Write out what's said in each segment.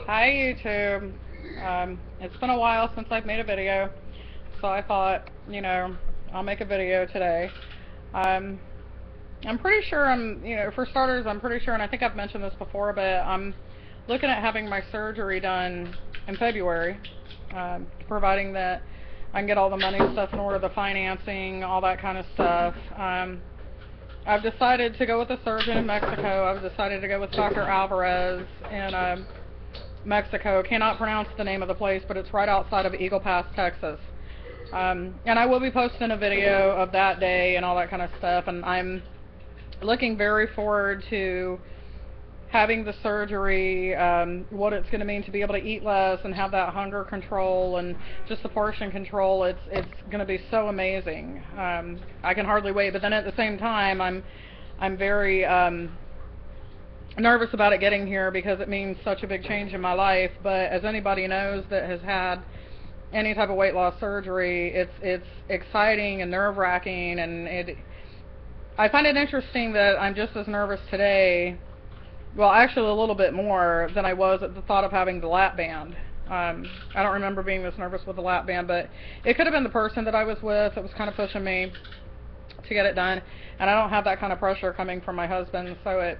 Hi YouTube. It's been a while since I've made a video, so I thought, I'll make a video today. Um, I'm pretty sure for starters, I'm pretty sure, and I think I've mentioned this before, but I'm looking at having my surgery done in February, providing that I can get all the money stuff in order, the financing, all that kind of stuff. I've decided to go with a surgeon in Mexico. I've decided to go with Dr. Alvarez in Mexico. Cannot pronounce the name of the place, but it's right outside of Eagle Pass, Texas. And I will be posting a video of that day and all that kind of stuff. And I'm looking very forward to having the surgery, what it's going to mean to be able to eat less and have that hunger control and just the portion control. It's going to be so amazing. I can hardly wait. But then at the same time, I'm very nervous about it getting here because it means such a big change in my life. But as anybody knows that has had any type of weight loss surgery, it's exciting and nerve-wracking, and I find it interesting that I'm just as nervous today, well, actually a little bit more than I was at the thought of having the lap band. I don't remember being this nervous with the lap band, but it could have been the person that I was with that was kind of pushing me to get it done, and I don't have that kind of pressure coming from my husband, so it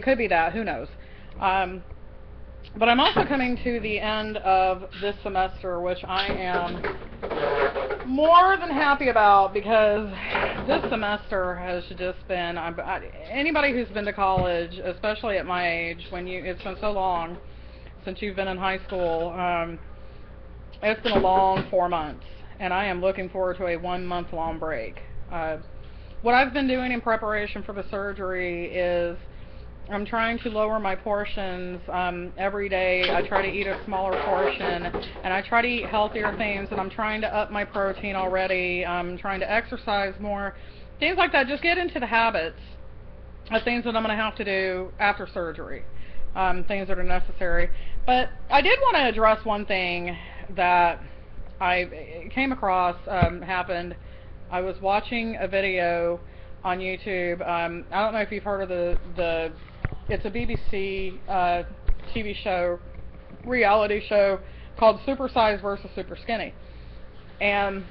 could be that, who knows. But I'm also coming to the end of this semester, which I am more than happy about, because this semester has just been, anybody who's been to college, especially at my age, it's been so long since you've been in high school, it's been a long 4 months, and I am looking forward to a 1 month long break. What I've been doing in preparation for the surgery is I'm trying to lower my portions every day. I try to eat a smaller portion, and I try to eat healthier things, and I'm trying to up my protein already. I'm trying to exercise more, things like that. Just get into the habits of things that I'm going to have to do after surgery, things that are necessary. But I did want to address one thing that I came across, happened. I was watching a video on YouTube. I don't know if you've heard of it's a BBC TV show, reality show called Super Size versus Super Skinny. And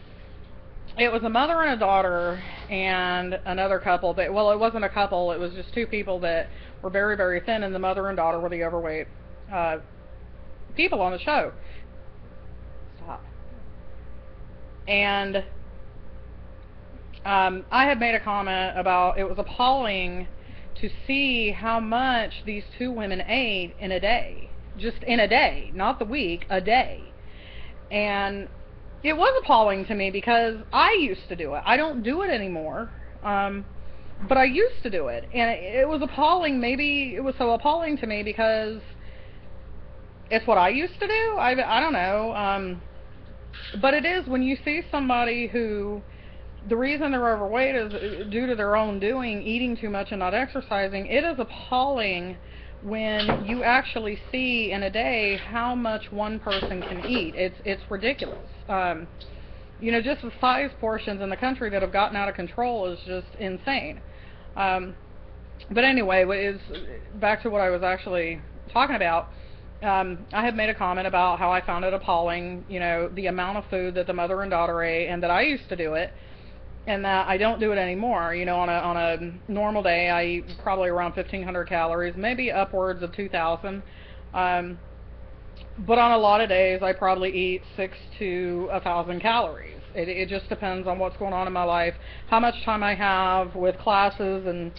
it was a mother and a daughter and another couple that, well, it wasn't a couple, it was just two people that were very, very thin, and the mother and daughter were the overweight people on the show. Stop. And I had made a comment about it was appalling to see how much these two women ate in a day. Just in a day, not the week, a day. And it was appalling to me because I used to do it. I don't do it anymore, but I used to do it. And it was appalling. Maybe it was so appalling to me because it's what I used to do. I don't know. But it is when you see somebody who, the reason they're overweight is due to their own doing, eating too much and not exercising. It is appalling when you actually see in a day how much one person can eat. It's ridiculous. Just the size portions in the country that have gotten out of control is just insane. But anyway, back to what I was actually talking about. I had made a comment about how I found it appalling, the amount of food that the mother and daughter ate, and that I used to do it, and that I don't do it anymore. On a normal day, I eat probably around 1,500 calories, maybe upwards of 2,000. But on a lot of days, I probably eat 600 to 1,000 calories. It just depends on what's going on in my life, how much time I have with classes and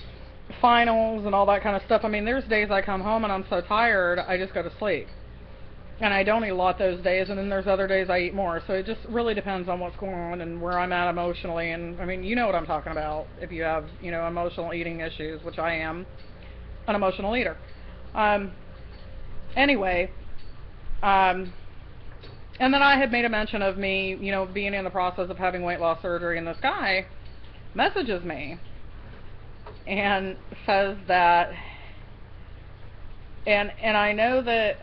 finals and all that kind of stuff. I mean, there's days I come home and I'm so tired, I just go to sleep. And I don't eat a lot those days, and then there's other days I eat more. So it just really depends on what's going on and where I'm at emotionally. And I mean, you know what I'm talking about if you have, emotional eating issues, which I am an emotional eater. Anyway, and then I had made a mention of me, being in the process of having weight loss surgery, and this guy messages me and says that, and I know that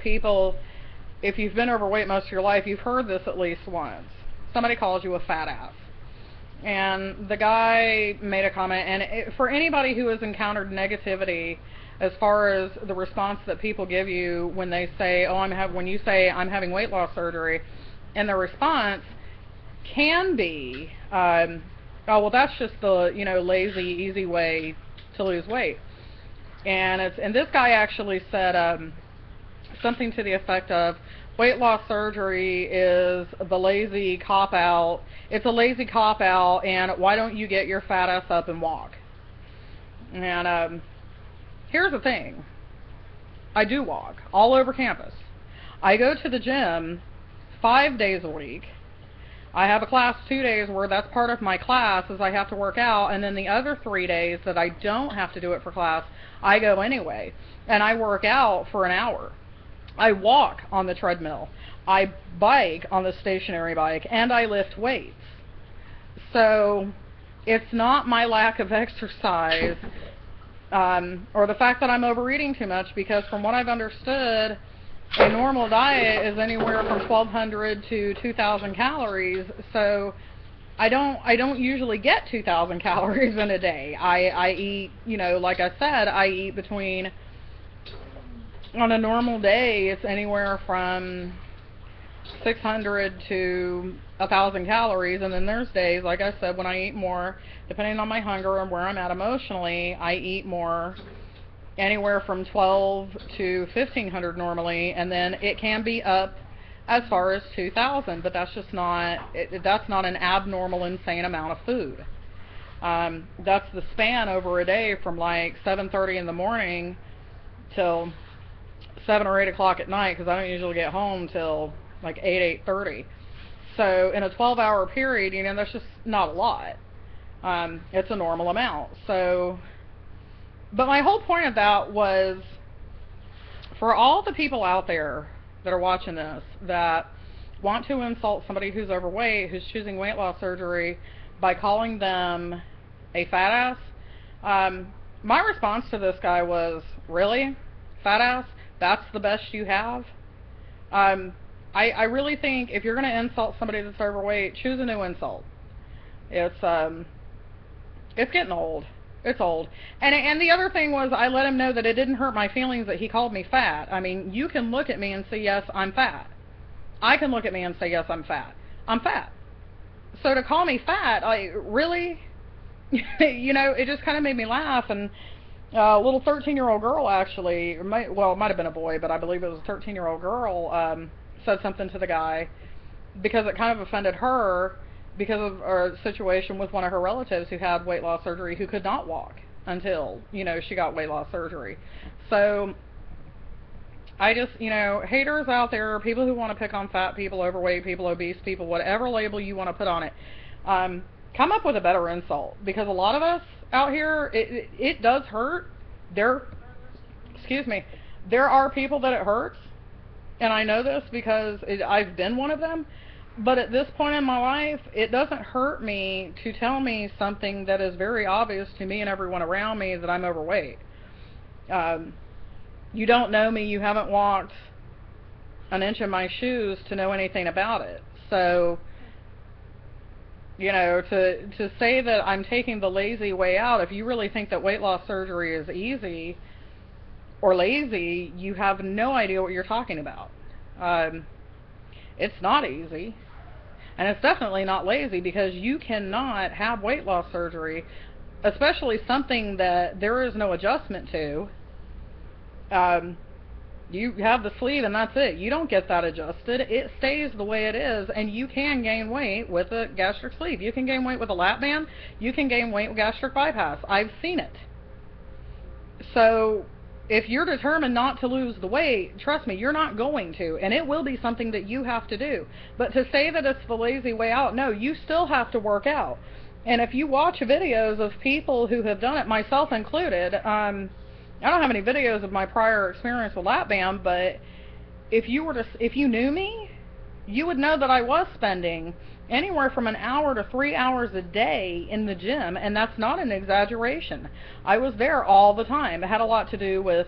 people, if you've been overweight most of your life, you've heard this at least once. Somebody calls you a fat ass. And the guy made a comment, and for anybody who has encountered negativity as far as the response that people give you when they say, oh, when you say I'm having weight loss surgery, and the response can be, oh, well, that's just the, lazy, easy way to lose weight. And this guy actually said something to the effect of, weight loss surgery is the lazy cop-out. It's a lazy cop-out, and why don't you get your fat ass up and walk? And here's the thing. I do walk all over campus. I go to the gym 5 days a week. I have a class 2 days where that's part of my class is I have to work out, and then the other 3 days that I don't have to do it for class, I go anyway. And I work out for an hour. I walk on the treadmill. I bike on the stationary bike, and I lift weights. So it's not my lack of exercise or the fact that I'm overeating too much, because from what I've understood, a normal diet is anywhere from 1,200 to 2,000 calories. So I don't usually get 2,000 calories in a day. I eat, like I said, I eat between, on a normal day, it's anywhere from 600 to 1,000 calories, and then there's days, like I said, when I eat more, depending on my hunger and where I'm at emotionally, I eat more, anywhere from 12 to 1,500 normally, and then it can be up as far as 2,000, but that's just not, that's not an abnormal, insane amount of food. That's the span over a day from like 7:30 in the morning till 7 or 8 o'clock at night, because I don't usually get home till like 8:30. So in a 12-hour period, that's just not a lot. It's a normal amount. So, but my whole point of that was, for all the people out there that are watching this that want to insult somebody who's overweight, who's choosing weight loss surgery, by calling them a fat ass, my response to this guy was, really? Fat ass? That's the best you have? I really think if you're going to insult somebody that's overweight, choose a new insult. It's getting old. It's old. And the other thing was, I let him know that it didn't hurt my feelings that he called me fat. I mean, you can look at me and say, yes, I'm fat. I can look at me and say, yes, I'm fat. I'm fat. So to call me fat, really? It just kind of made me laugh. And a little 13-year-old girl, actually, it might have been a boy, but I believe it was a 13-year-old girl, said something to the guy because it kind of offended her, because of a situation with one of her relatives who had weight loss surgery, who could not walk until, she got weight loss surgery. So I just, haters out there, people who want to pick on fat people, overweight people, obese people, whatever label you want to put on it, come up with a better insult, because a lot of us out here, it does hurt. There are people that it hurts, and I know this because I've been one of them. But at this point in my life, it doesn't hurt me to tell me something that is very obvious to me and everyone around me, that I'm overweight. You don't know me, you haven't walked an inch in my shoes to know anything about it. So, to say that I'm taking the lazy way out, if you really think that weight loss surgery is easy or lazy, you have no idea what you're talking about. It's not easy, and it's definitely not lazy, because you cannot have weight loss surgery, especially something that there is no adjustment to. You have the sleeve and that's it. You don't get that adjusted. It stays the way it is, and you can gain weight with a gastric sleeve. You can gain weight with a lap band. You can gain weight with gastric bypass. I've seen it. So if you're determined not to lose the weight, trust me, you're not going to, and it will be something that you have to do. But to say that it's the lazy way out, no, you still have to work out. And if you watch videos of people who have done it, myself included, I don't have any videos of my prior experience with lap band, but if you knew me, you would know that I was spending anywhere from an hour to 3 hours a day in the gym, and that's not an exaggeration. I was there all the time. It had a lot to do with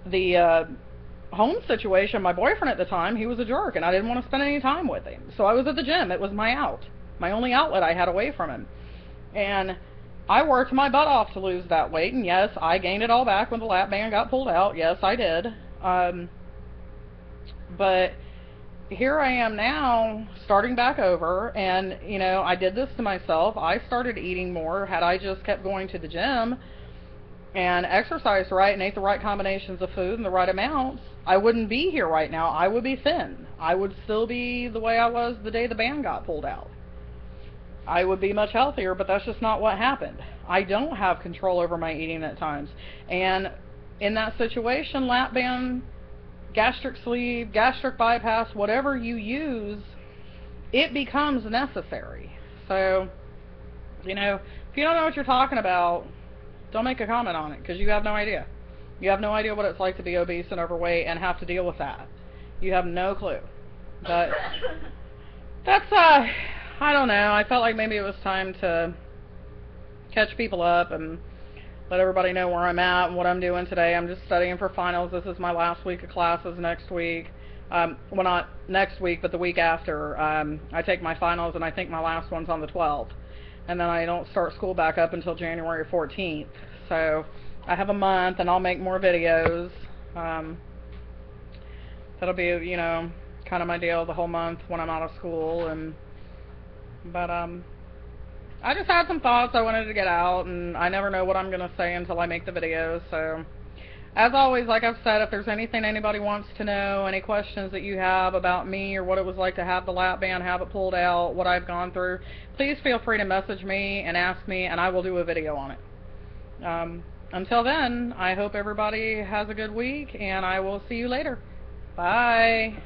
the home situation. My boyfriend at the time, he was a jerk, and I didn't want to spend any time with him. So I was at the gym. It was my out, my only outlet I had away from him. And I worked my butt off to lose that weight, and yes, I gained it all back when the lap band got pulled out. Yes, I did. But here I am now, starting back over, and, you know, I did this to myself. I started eating more. Had I just kept going to the gym and exercised right and ate the right combinations of food and the right amounts, I wouldn't be here right now. I would be thin. I would still be the way I was the day the band got pulled out. I would be much healthier, but that's just not what happened. I don't have control over my eating at times. And in that situation, lap band, gastric sleeve, gastric bypass, whatever you use, it becomes necessary. So, you know, if you don't know what you're talking about, don't make a comment on it, because you have no idea. You have no idea what it's like to be obese and overweight and have to deal with that. You have no clue. But that's, I don't know. I felt like maybe it was time to catch people up and let everybody know where I'm at and what I'm doing today. I'm just studying for finals. This is my last week of classes next week. Well, not next week, but the week after. I take my finals, and I think my last one's on the 12th. And then I don't start school back up until January 14th. So I have a month, and I'll make more videos. That'll be, you know, kind of my deal the whole month when I'm out of school. But I just had some thoughts I wanted to get out, and I never know what I'm going to say until I make the videos. So, as always, like I've said, if there's anything anybody wants to know, any questions that you have about me or what it was like to have the lap band, have it pulled out, what I've gone through, please feel free to message me and ask me, and I will do a video on it. Until then, I hope everybody has a good week, and I will see you later. Bye.